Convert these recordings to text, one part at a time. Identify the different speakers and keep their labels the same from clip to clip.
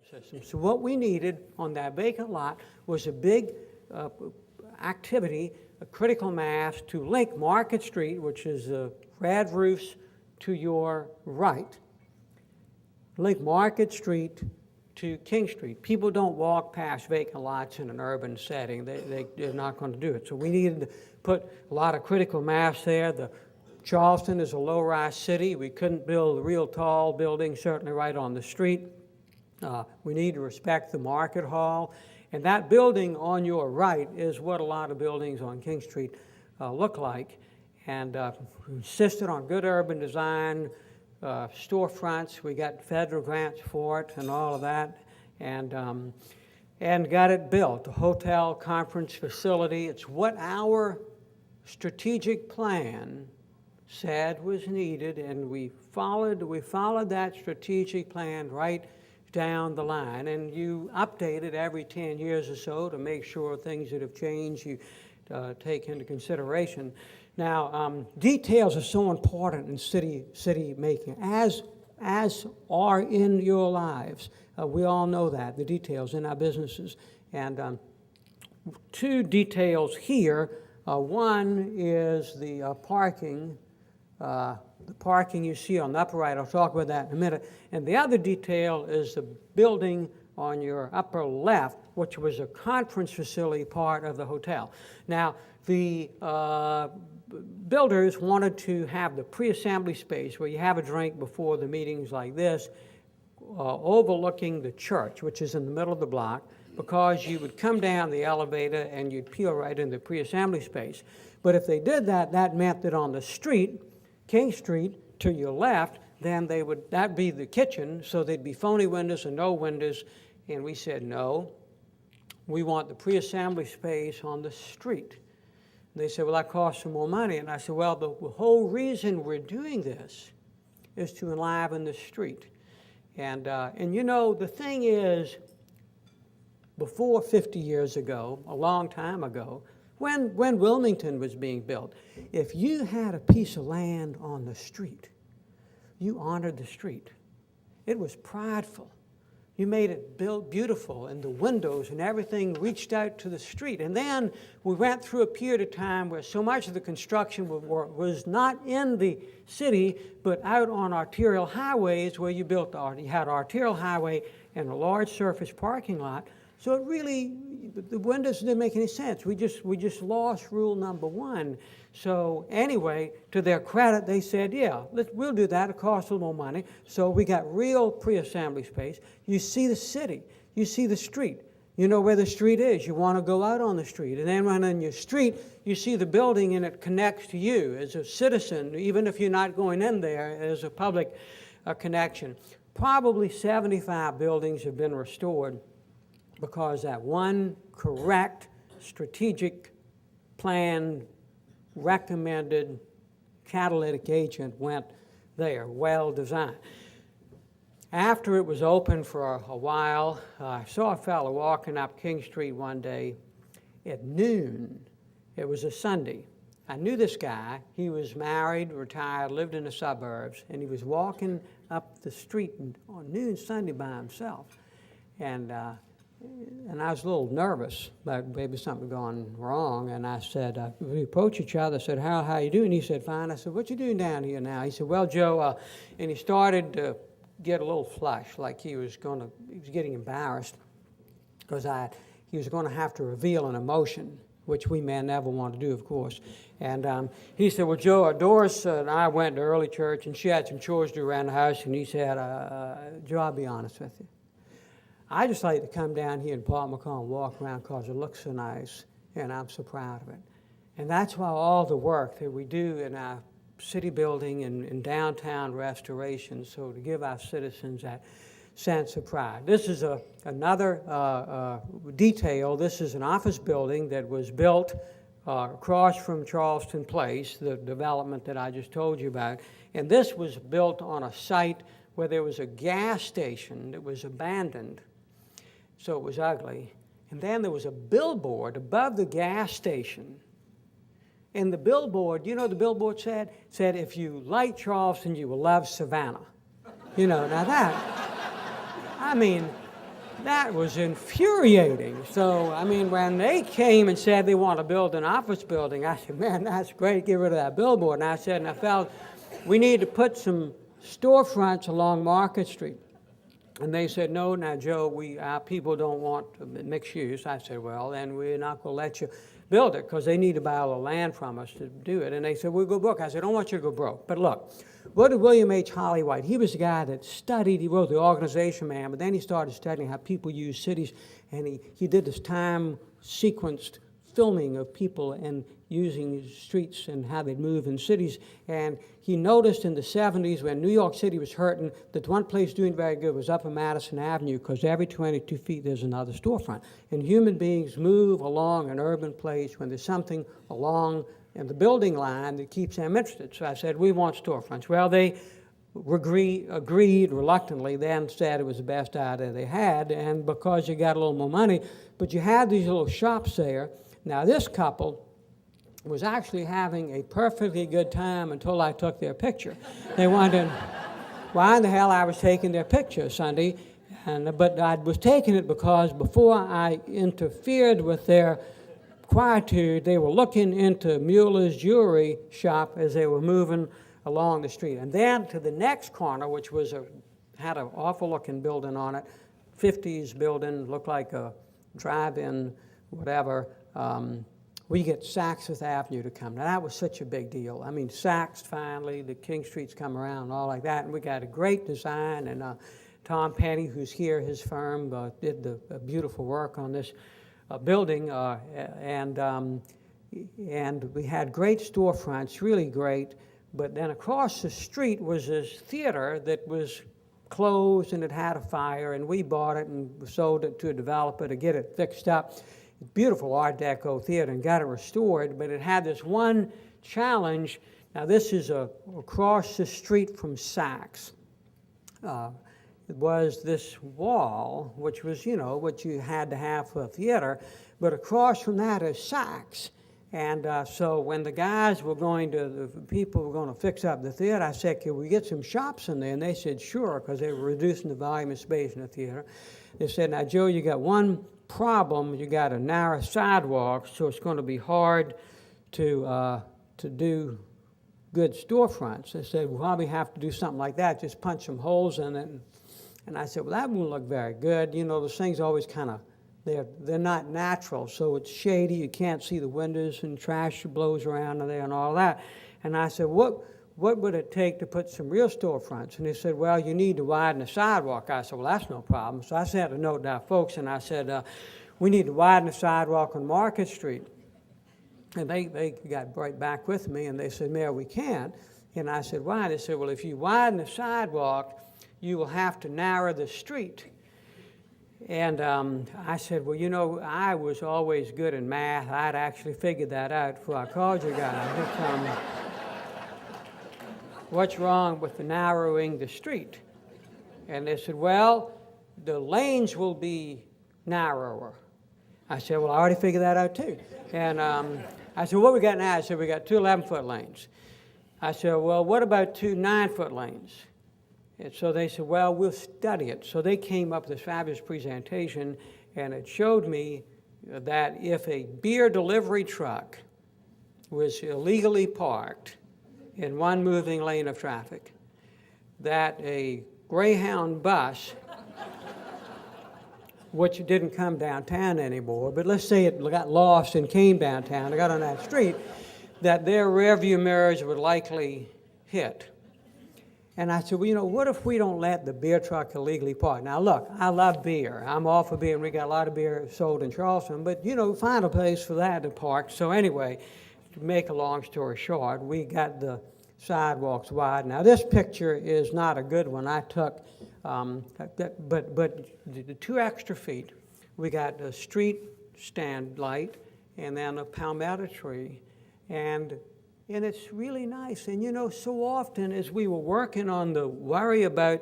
Speaker 1: system. So what we needed on that vacant lot was a big activity, a critical mass to link Market Street, which is red roofs to your right. Link Market Street to King Street. People don't walk past vacant lots in an urban setting. They're not going to do it. So we needed to put a lot of critical mass there. Charleston is a low-rise city. We couldn't build a real tall building, certainly right on the street. We need to respect the Market Hall. And that building on your right is what a lot of buildings on King Street look like. And we insisted on good urban design, storefronts. We got federal grants for it and all of that, and got it built. A hotel conference facility. It's what our strategic plan said was needed, and we followed that strategic plan right down the line. And you update it every 10 years or so to make sure things that have changed you take into consideration. Now, details are so important in city making, as are in your lives. We all know that, the details in our businesses. And two details here. One is the parking. The parking you see on the upper right. I'll talk about that in a minute. And the other detail is the building on your upper left, which was a conference facility part of the hotel. Now, the builders wanted to have the pre-assembly space where you have a drink before the meetings like this, overlooking the church, which is in the middle of the block, because you would come down the elevator and you'd peel right in the pre-assembly space. But if they did that, that meant that on the street, King Street, to your left, then that'd be the kitchen, so there'd be phony windows and no windows. And we said, no, we want the pre-assembly space on the street. And they said, well, that costs some more money. And I said, well, the whole reason we're doing this is to enliven the street. And you know, the thing is, before 50 years ago, a long time ago, when Wilmington was being built, if you had a piece of land on the street, you honored the street. It was prideful. You made it built beautiful, and the windows and everything reached out to the street. And then we went through a period of time where so much of the construction was not in the city, but out on arterial highways where you had arterial highway and a large surface parking lot. So it really, the windows didn't make any sense. We just lost rule number one. So anyway, to their credit, they said, yeah, we'll do that. It costs a little more money. So we got real pre-assembly space. You see the city. You see the street. You know where the street is. You want to go out on the street. And then when on your street, you see the building and it connects to you as a citizen, even if you're not going in there, as a public connection. Probably 75 buildings have been restored because that one correct strategic plan recommended catalytic agent went there, well designed. After it was open for a while, I saw a fellow walking up King Street one day at noon. It was a Sunday. I knew this guy. He was married, retired, lived in the suburbs, and he was walking up the street on noon Sunday by himself. And I was a little nervous about maybe something going wrong. And I said, we approached each other. I said, how you doing? He said, fine. I said, what you doing down here now? He said, well, Joe, and he started to get a little flush, like he was getting embarrassed because he was going to have to reveal an emotion, which we men never want to do, of course. And he said, well, Joe, Doris and I went to early church, and she had some chores to do around the house. And he said, Joe, I'll be honest with you. I just like to come down here and park my car and walk around because it looks so nice, and I'm so proud of it. And that's why all the work that we do in our city building and in downtown restoration, so to give our citizens that sense of pride. This is another detail. This is an office building that was built across from Charleston Place, the development that I just told you about. And this was built on a site where there was a gas station that was abandoned. So it was ugly. And then there was a billboard above the gas station. And the billboard, you know what the billboard said? It said, if you like Charleston, you will love Savannah. You know, now that, I mean, That was infuriating. So, I mean, when they came and said they want to build an office building, I said, man, that's great, get rid of that billboard. And I said, and I felt we need to put some storefronts along Market Street. And they said, no, now, Joe, our people don't want mixed use. I said, well, then we're not going to let you build it because they need to buy all the land from us to do it. And they said, we'll go broke. I said, I don't want you to go broke. But look, what did William H. Hollywhite? He was the guy that studied, he wrote The Organization Man, but then he started studying how people use cities, and he did this time-sequenced filming of people and using streets and how they'd move in cities. And he noticed in the 70s when New York City was hurting that one place doing very good was up on Madison Avenue because every 22 feet there's another storefront. And human beings move along an urban place when there's something along in the building line that keeps them interested. So I said, we want storefronts. Well, they agreed reluctantly, then said it was the best idea they had, and because you got a little more money, but you had these little shops there. Now, this couple was actually having a perfectly good time until I took their picture. They wondered why in the hell I was taking their picture Sunday, but I was taking it because before I interfered with their quietude, they were looking into Mueller's jewelry shop as they were moving along the street. And then to the next corner, which was had an awful-looking building on it, 50s building, looked like a drive-in, whatever. We get Saks Fifth Avenue to come. Now, that was such a big deal. I mean, Saks finally, the King Streets come around and all like that, and we got a great design, and Tom Penny, who's here, his firm, did the beautiful work on this building, and we had great storefronts, really great, but then across the street was this theater that was closed and it had a fire, and we bought it and sold it to a developer to get it fixed up. Beautiful Art Deco theater, and got it restored, but it had this one challenge. Now, this is across the street from Saks. It was this wall, which was, you know, what you had to have for a theater, but across from that is Saks. And so when the guys were the people were going to fix up the theater, I said, can we get some shops in there? And they said, sure, because they were reducing the volume of space in the theater. They said, now, Joe, you got one problem. You got a narrow sidewalk, so it's going to be hard to do good storefronts. They said, we'll probably have to do something like that, just punch some holes in it. And I said, well, that won't look very good. You know, those things always kind of, they're not natural, so it's shady. You can't see the windows, and trash blows around there and all that. And I said, what would it take to put some real storefronts? And they said, well, you need to widen the sidewalk. I said, well, that's no problem. So I sent a note to our folks, and I said, we need to widen the sidewalk on Market Street. And they got right back with me, and they said, Mayor, we can't. And I said, why? They said, well, if you widen the sidewalk, you will have to narrow the street. And I said, well, you know, I was always good in math. I'd actually figured that out before I called you guys. What's wrong with the narrowing the street? And they said, well, the lanes will be narrower. I said, well, I already figured that out too. And I said, what we got now? I said, we got two 11-foot lanes. I said, well, what about two 9-foot lanes? And so they said, well, we'll study it. So they came up with this fabulous presentation, and it showed me that if a beer delivery truck was illegally parked in one moving lane of traffic, that a Greyhound bus, which didn't come downtown anymore, but let's say it got lost and came downtown, it got on that street, that their rearview mirrors would likely hit. And I said, well, you know, what if we don't let the beer truck illegally park? Now, look, I love beer. I'm all for beer, and we got a lot of beer sold in Charleston, but, you know, find a place for that to park. So anyway, to make a long story short, we got the sidewalks wide. Now, this picture is not a good one I took, but the 2 extra feet, we got a street stand light and then a palmetto tree, and it's really nice. And you know, so often as we were working on the worry about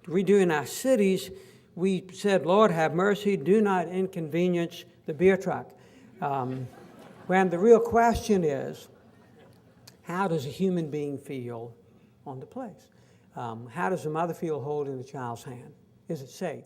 Speaker 1: redoing our cities, we said, Lord, have mercy, do not inconvenience the beer truck. When the real question is, how does a human being feel on the place? How does a mother feel holding a child's hand? Is it safe?